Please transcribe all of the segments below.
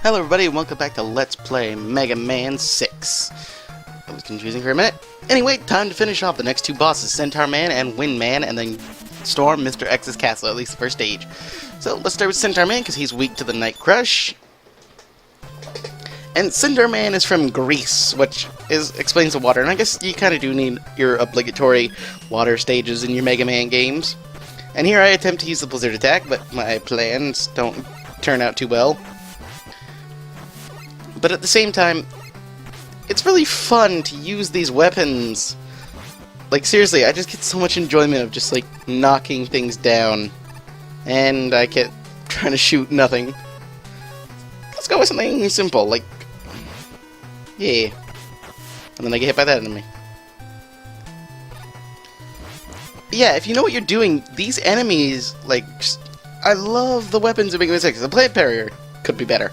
Hello everybody and welcome back to Let's Play Mega Man 6. That was confusing for a minute. Anyway, time to finish off the next two bosses, Cinder Man and Wind Man, and then storm Mr.X's castle, at least the first stage. So let's start with Cinder Man because he's weak to the Night Crush. And Cinder Man is from Greece, which explains the water, and I guess you kind of do need your obligatory water stages in your Mega Man games. And here I attempt to use the Blizzard attack, but my plans don't turn out too well. But at the same time, it's really fun to use these weapons. Like, seriously, I just get so much enjoyment of just, like, knocking things down. And I kept trying to shoot nothing. Let's go with something simple, like... yeah. And then I get hit by that enemy. Yeah, if you know what you're doing, these enemies, like... I love the weapons of Mega Man 6. The Plant Barrier could be better.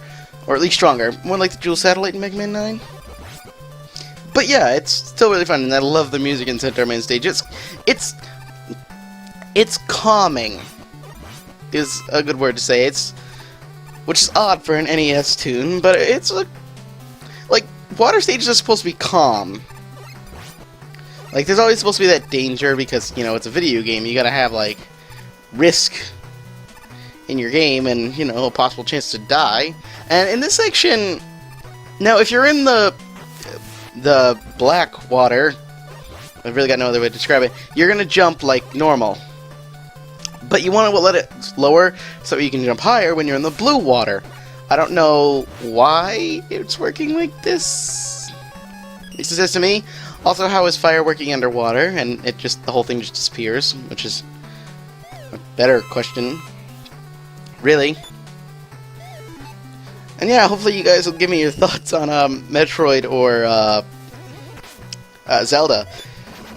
Or at least stronger. More like the Jewel Satellite in Mega Man 9. But yeah, it's still really fun, and I love the music in Cinder Man stage. It's calming, is a good word to say. Which is odd for an NES tune, but it's like water stages are supposed to be calm. Like there's always supposed to be that danger because you know it's a video game. You gotta have like risk in your game, and you know a possible chance to die. And in this section, now if you're in the black water, I've really got no other way to describe it, you're gonna jump like normal. But you want to let it lower so you can jump higher when you're in the blue water. I don't know why it's working like this. It says to me. Also, how is fire working underwater? And the whole thing just disappears, which is a better question. Really. And yeah, hopefully you guys will give me your thoughts on Metroid or Zelda.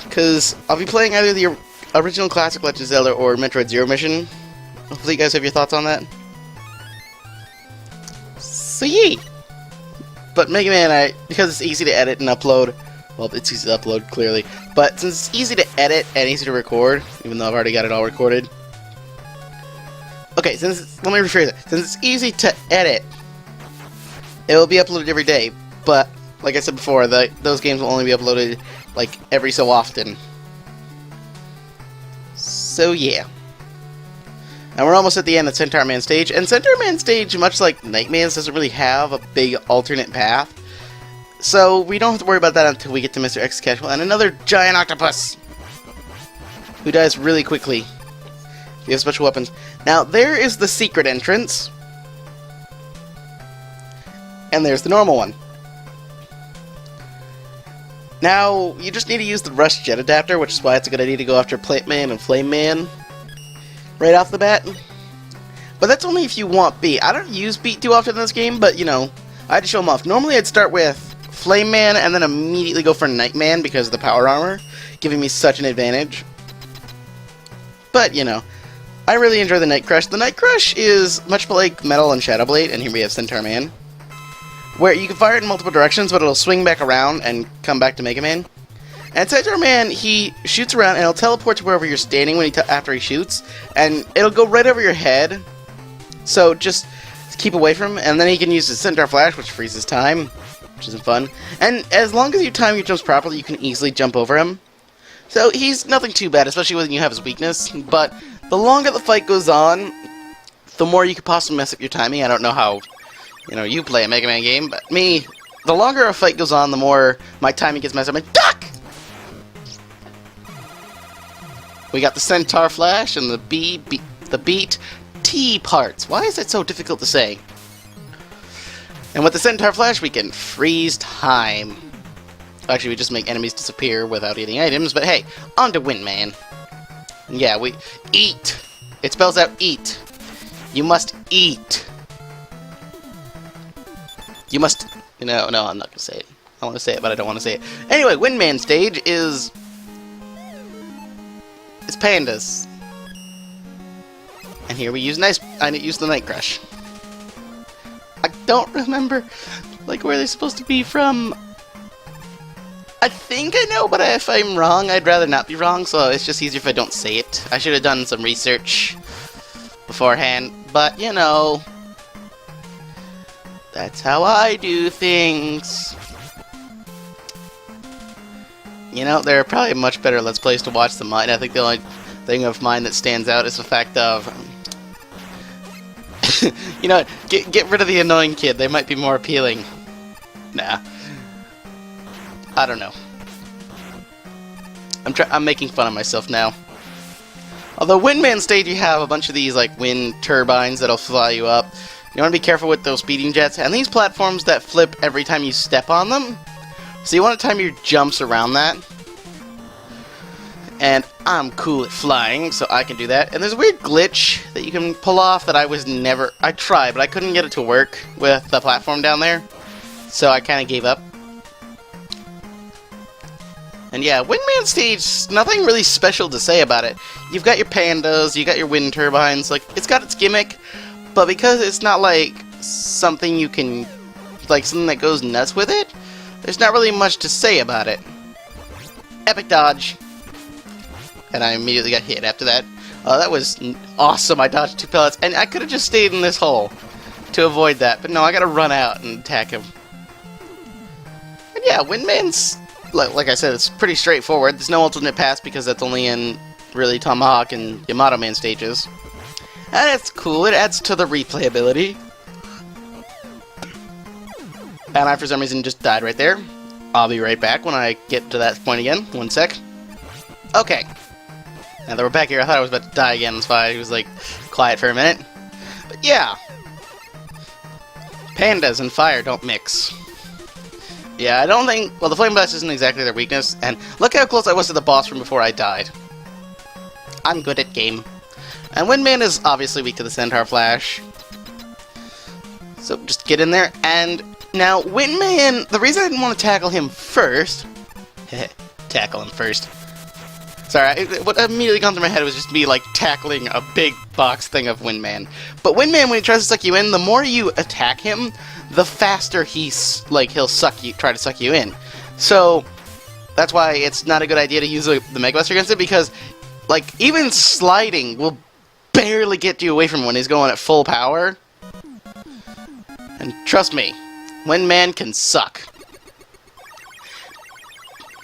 Because I'll be playing either the original classic Legend of Zelda or Metroid Zero Mission. Hopefully you guys have your thoughts on that. So yeah. But Mega Man, because it's easy to edit and upload, well, it's easy to upload, clearly. But since it's easy to edit and easy to record, even though I've already got it all recorded. Okay, let me rephrase it. Since it's easy to edit, it will be uploaded every day, but like I said before, those games will only be uploaded like every so often. So yeah. And we're almost at the end of Cinder Man stage, and Cinder Man stage, much like Nightman's, doesn't really have a big alternate path. So we don't have to worry about that until we get to Mr.X Castle and another giant octopus who dies really quickly. You have special weapons. Now there is the secret entrance. And there's the normal one. Now, you just need to use the Rush Jet Adapter, which is why it's a good idea to go after Plant Man and Flame Man right off the bat. But that's only if you want beat. I don't use beat too often in this game, but, you know, I had to show them off. Normally, I'd start with Flame Man and then immediately go for Nightman because of the power armor, giving me such an advantage. But, you know, I really enjoy the Night Crush. The Night Crush is much like Metal and Shadow Blade, and here we have Cinder Man, where you can fire it in multiple directions, but it'll swing back around and come back to Mega Man. And Cinder Man, he shoots around and he'll teleport to wherever you're standing after he shoots, and it'll go right over your head. So just keep away from him, and then he can use his Cinder Flash, which freezes time, which isn't fun. And as long as you time your jumps properly, you can easily jump over him. So he's nothing too bad, especially when you have his weakness. But the longer the fight goes on, the more you could possibly mess up your timing. I don't know how, you know, you play a Mega Man game, but me, the longer a fight goes on, the more my timing gets messed up. And duck! We got the Centaur Flash and the Beat T parts. Why is that so difficult to say? And with the Centaur Flash, we can freeze time. Actually, we just make enemies disappear without eating items, but hey, on to Wind Man. And yeah, we eat. It spells out eat. You must eat. You must... No, I'm not going to say it. I want to say it, but I don't want to say it. Anyway, Wind Man stage is... it's pandas. And here we use I use the Night Crush. I don't remember, like, where they're supposed to be from. I think I know, but if I'm wrong, I'd rather not be wrong, so it's just easier if I don't say it. I should have done some research beforehand, but, you know... That's how I do things. You know, there are probably much better Let's Plays to watch than mine. I think the only thing of mine that stands out is the fact of... you know, get rid of the annoying kid. They might be more appealing. Nah. I don't know. I'm making fun of myself now. Although Windman stage, you have a bunch of these like wind turbines that'll fly you up. You want to be careful with those speeding jets, and these platforms that flip every time you step on them. So you want to time your jumps around that. And I'm cool at flying, so I can do that. And there's a weird glitch that you can pull off that I tried, but I couldn't get it to work with the platform down there. So I kind of gave up. And yeah, Windman stage, nothing really special to say about it. You've got your pandas, you got your wind turbines, like, it's got its gimmick, but because it's not like something you can, like something that goes nuts with it, there's not really much to say about it. Epic dodge. And I immediately got hit after that. That was awesome, I dodged 2 pellets, and I could have just stayed in this hole to avoid that, but no, I gotta run out and attack him. And yeah, Windman's... Like I said, it's pretty straightforward. There's no alternate paths because that's only in, really, Tomahawk and Yamato Man stages. And it's cool, it adds to the replayability. And I, for some reason, just died right there. I'll be right back when I get to that point again. 1 sec. Okay. Now that we're back here, I thought I was about to die again, that's why I was, like, quiet for a minute. But yeah. Pandas and fire don't mix. Yeah, I don't think... Well, the Flame Blast isn't exactly their weakness, and look how close I was to the boss from before I died. I'm good at game. And Windman is obviously weak to the Centaur Flash. So just get in there, and... Now, Windman... The reason I didn't want to tackle him first... tackle him first. Sorry, what immediately got through my head was just me, like, tackling a big box thing of Windman. But Windman, when he tries to suck you in, the more you attack him... the faster he'll try to suck you in. So that's why it's not a good idea to use the Mega Buster against it, because like even sliding will barely get you away from him when he's going at full power. And trust me, Windman can suck.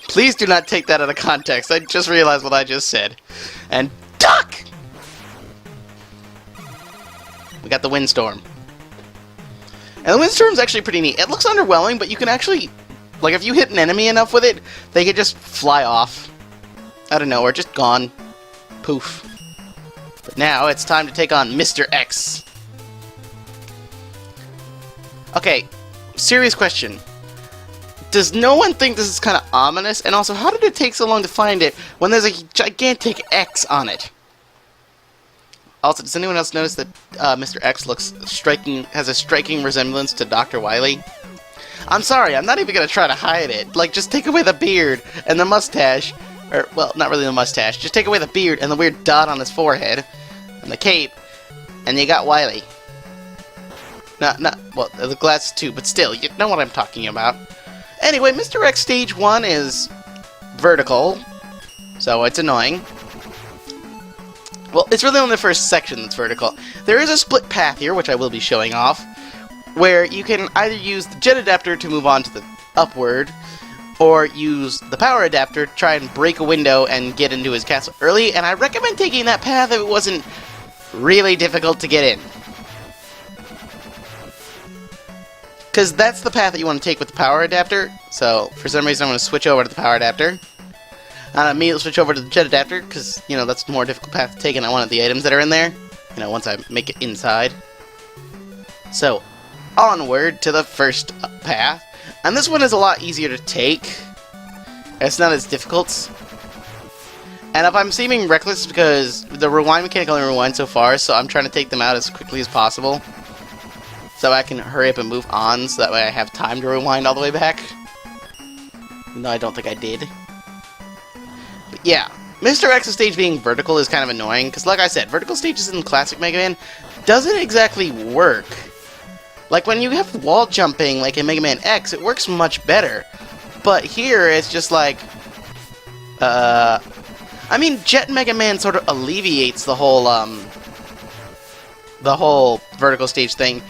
Please do not take that out of context. I just realized what I just said. And duck! We got the Windstorm. And the Windstorm's actually pretty neat. It looks underwhelming, but you can actually... Like, if you hit an enemy enough with it, they can just fly off. Out of nowhere, just gone. Poof. But now, it's time to take on Mr.X. Okay, serious question. Does no one think this is kind of ominous? And also, how did it take so long to find it when there's a gigantic X on it? Also, does anyone else notice that Mr.X has a striking resemblance to Dr. Wily? I'm sorry, I'm not even going to try to hide it. Like, just take away the beard and the mustache. Or, well, not really the mustache. Just take away the beard and the weird dot on his forehead. And the cape. And you got Wily. Well, the glasses too, but still, you know what I'm talking about. Anyway, Mr.X Stage 1 is vertical. So, it's annoying. Well, it's really only the first section that's vertical. There is a split path here, which I will be showing off, where you can either use the jet adapter to move on to the upward, or use the power adapter to try and break a window and get into his castle early, and I recommend taking that path if it wasn't really difficult to get in. Because that's the path that you want to take with the power adapter, so for some reason I'm going to switch over to the power adapter. And immediately switch over to the jet adapter, because, you know, that's the more difficult path to take, and I wanted the items that are in there, you know, once I make it inside. So, onward to the first path. And this one is a lot easier to take. It's not as difficult. And if I'm seeming reckless, because the rewind mechanic only rewind so far, so I'm trying to take them out as quickly as possible. So I can hurry up and move on, so that way I have time to rewind all the way back. No, I don't think I did. Yeah, Mr.X's stage being vertical is kind of annoying, because like I said, vertical stages in classic Mega Man doesn't exactly work. Like, when you have wall jumping, like in Mega Man X, it works much better. But here, it's just like... I mean, Jet Mega Man sort of alleviates the whole vertical stage thing,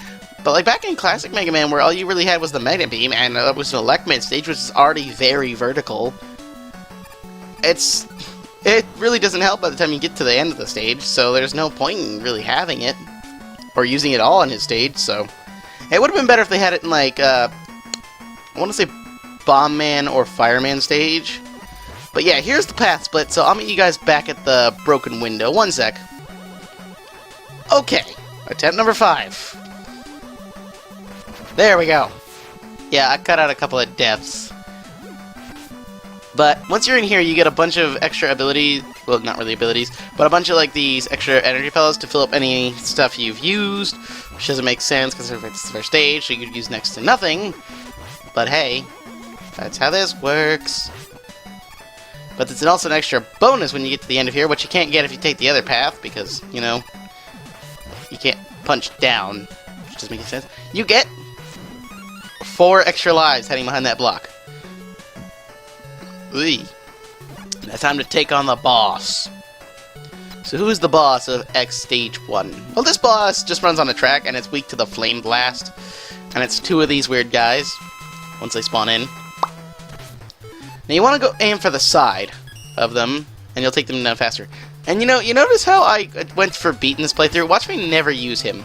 But like back in classic Mega Man, where all you really had was the Magnet Beam, and that was an Electman stage, which is already very vertical, it really doesn't help by the time you get to the end of the stage, so there's no point in really having it, or using it all on his stage, so... It would have been better if they had it in, like, I want to say Bomb Man or Fireman stage. But yeah, here's the path split, so I'll meet you guys back at the broken window. One sec. Okay, attempt number 5. There we go. Yeah, I cut out a couple of deaths. But once you're in here, you get a bunch of extra abilities. Well, not really abilities, but a bunch of like these extra energy fellows to fill up any stuff you've used, which doesn't make sense because it's the first stage, so you could use next to nothing. But hey, that's how this works. But it's also an extra bonus when you get to the end of here, which you can't get if you take the other path, because, you know, you can't punch down, which doesn't make any sense. You get 4 extra lives hiding behind that block. Ooh. Now time to take on the boss. So who is the boss of X Stage 1? Well, this boss just runs on a track, and it's weak to the Flame Blast. And it's 2 of these weird guys, once they spawn in. Now you want to go aim for the side of them, and you'll take them down faster. And you know, you notice how I went for beat in this playthrough? Watch me never use him.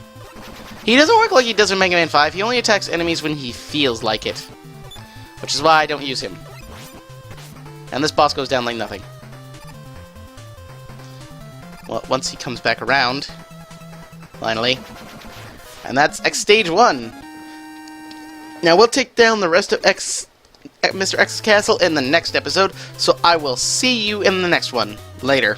He doesn't work like he does in Mega Man 5, he only attacks enemies when he feels like it. Which is why I don't use him. And this boss goes down like nothing. Well, once he comes back around, finally. And that's X Stage 1. Now we'll take down the rest of Mr. X's castle in the next episode, so I will see you in the next one. Later.